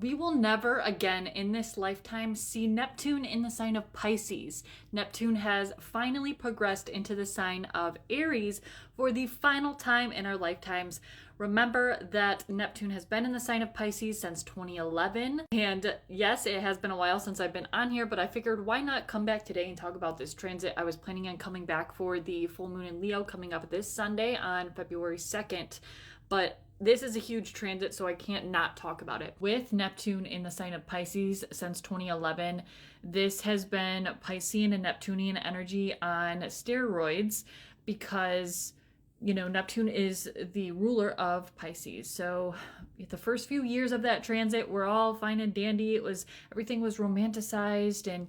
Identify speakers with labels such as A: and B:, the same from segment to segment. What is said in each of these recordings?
A: We will never again in this lifetime see Neptune in the sign of Pisces. Neptune has finally progressed into the sign of Aries for the final time in our lifetimes. Remember that Neptune has been in the sign of Pisces since 2011. And yes, it has been a while since I've been on here, but I figured why not come back today and talk about this transit. I was planning on coming back for the full moon in Leo coming up this Sunday on February 2nd. But this is a huge transit, so I can't not talk about it. With Neptune in the sign of Pisces since 2011, this has been Piscean and Neptunian energy on steroids because, you know, Neptune is the ruler of Pisces. So the first few years of that transit were all fine and dandy. Everything was romanticized and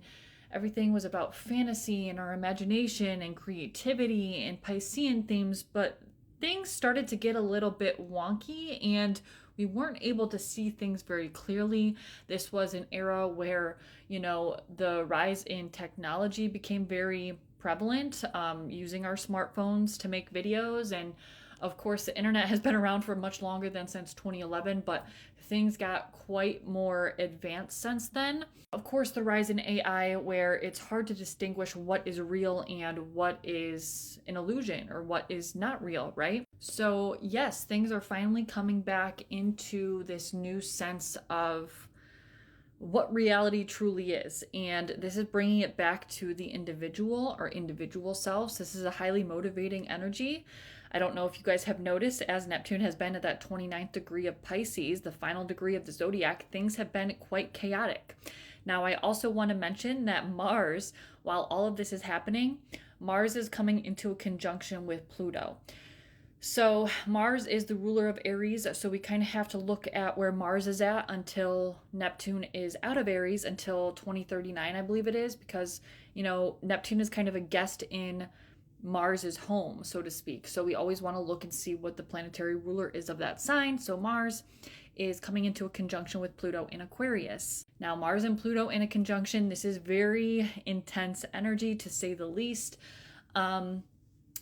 A: everything was about fantasy and our imagination and creativity and Piscean themes, but things started to get a little bit wonky and we weren't able to see things very clearly. This was an era where, you know, the rise in technology became very prevalent, using our smartphones to make videos. And of course, the internet has been around for much longer than since 2011, but things got quite more advanced since then. Of course, the rise in AI, where it's hard to distinguish what is real and what is an illusion or what is not real, right? So, yes, things are finally coming back into this new sense of what reality truly is. And this is bringing it back to the individual or individual selves. This is a highly motivating energy. I don't know if you guys have noticed, as Neptune has been at that 29th degree of Pisces, the final degree of the zodiac, things have been quite chaotic. Now, I also want to mention that Mars, while all of this is happening, Mars is coming into a conjunction with Pluto. So Mars is the ruler of Aries, so we kind of have to look at where Mars is at until Neptune is out of Aries until 2039, I believe it is, because, you know, Neptune is kind of a guest in Mars's home, so to speak. So we always want to look and see what the planetary ruler is of that sign. So Mars is coming into a conjunction with Pluto in Aquarius. Now, Mars and Pluto in a conjunction, this is very intense energy to say the least.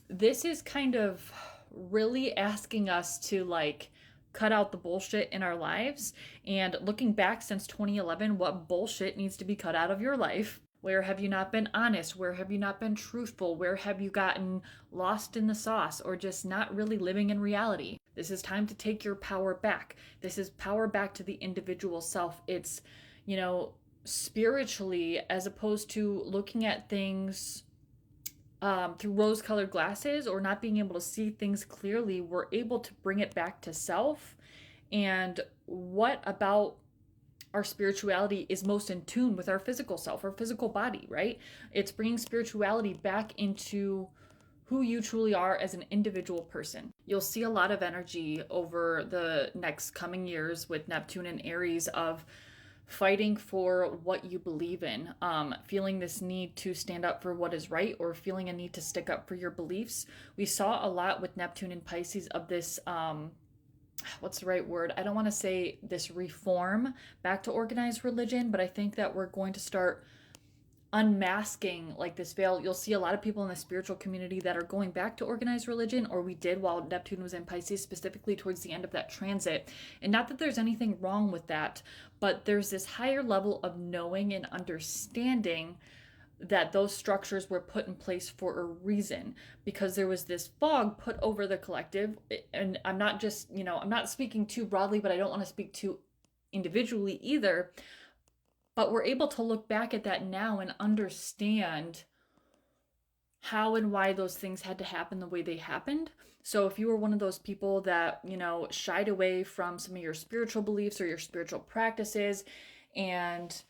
A: This is kind of really asking us to like cut out the bullshit in our lives. And looking back since 2011, what bullshit needs to be cut out of your life? Where have you not been honest? Where have you not been truthful? Where have you gotten lost in the sauce or just not really living in reality? This is time to take your power back. This is power back to the individual self. It's, you know, spiritually, as opposed to looking at things through rose-colored glasses or not being able to see things clearly. We're able to bring it back to self. And what about our spirituality is most in tune with our physical self, our physical body, right? It's bringing spirituality back into who you truly are as an individual person. You'll see a lot of energy over the next coming years with Neptune and Aries of fighting for what you believe in, feeling this need to stand up for what is right or feeling a need to stick up for your beliefs. We saw a lot with Neptune and Pisces of this, what's the right word? I don't want to say this reform back to organized religion, but I think that we're going to start unmasking like this veil. You'll see a lot of people in the spiritual community that are going back to organized religion, or we did while Neptune was in Pisces, specifically towards the end of that transit. And not that there's anything wrong with that, but there's this higher level of knowing and understanding that those structures were put in place for a reason, because there was this fog put over the collective. And I'm not just, you know, I'm not speaking too broadly, but I don't want to speak too individually either. But we're able to look back at that now and understand how and why those things had to happen the way they happened. So if you were one of those people that, you know, shied away from some of your spiritual beliefs or your spiritual practices, and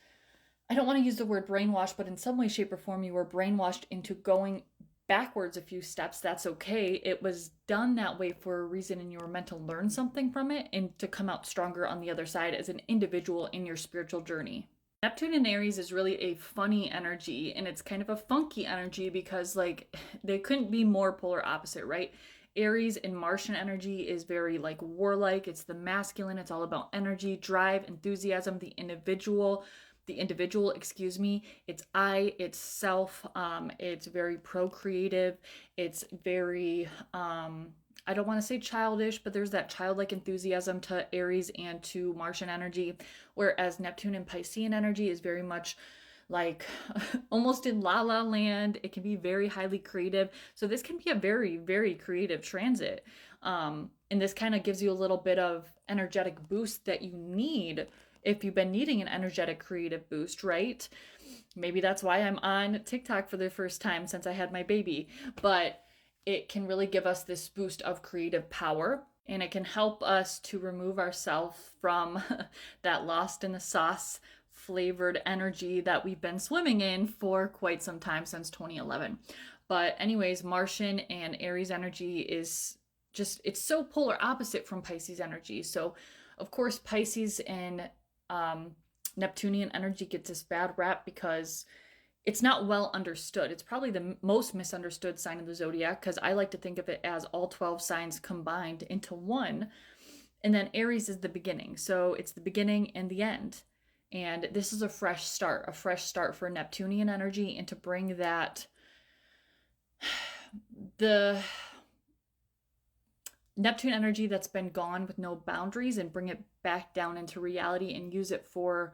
A: I don't want to use the word brainwash, but in some way, shape, or form, you were brainwashed into going backwards a few steps, that's okay. It was done that way for a reason, and you were meant to learn something from it and to come out stronger on the other side as an individual in your spiritual journey. Neptune in Aries is really a funny energy, and it's kind of a funky energy because like they couldn't be more polar opposite, right? Aries in Martian energy is very like warlike. It's the masculine. It's all about energy, drive, enthusiasm, the individual, excuse me. It's I, it's self. It's very procreative. It's very, I don't want to say childish, but there's that childlike enthusiasm to Aries and to Martian energy, whereas Neptune and Piscean energy is very much like almost in la la land. It can be very highly creative. So this can be a very, very creative transit. And this kind of gives you a little bit of energetic boost that you need if you've been needing an energetic creative boost, right? Maybe that's why I'm on TikTok for the first time since I had my baby. But it can really give us this boost of creative power, and it can help us to remove ourselves from that lost in the sauce flavored energy that we've been swimming in for quite some time since 2011. But anyways, Martian and Aries energy is just, it's so polar opposite from Pisces energy. So of course Pisces and Neptunian energy gets this bad rap because it's not well understood. It's probably the most misunderstood sign of the zodiac, because I like to think of it as all 12 signs combined into one. And then Aries is the beginning. So it's the beginning and the end. And this is a fresh start for Neptunian energy, and to bring that, the Neptune energy that's been gone with no boundaries, and bring it back down into reality and use it for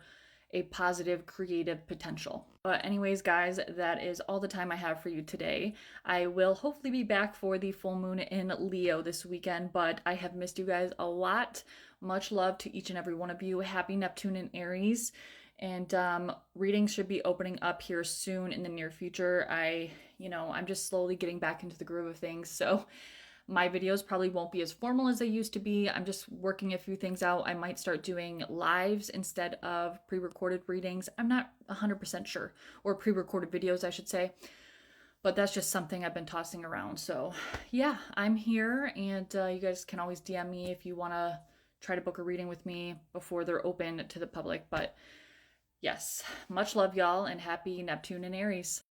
A: a positive creative potential. But anyways, guys, that is all the time I have for you today. I will hopefully be back for the full moon in Leo this weekend, but I have missed you guys a lot. Much love to each and every one of you. Happy Neptune in Aries. And readings should be opening up here soon in the near future. I'm just slowly getting back into the groove of things. So my videos probably won't be as formal as they used to be. I'm just working a few things out. I might start doing lives instead of pre-recorded readings. I'm not 100% sure. Or pre-recorded videos, I should say. But that's just something I've been tossing around. So yeah, I'm here, and you guys can always DM me if you want to try to book a reading with me before they're open to the public. But yes, much love, y'all, and happy Neptune in Aries.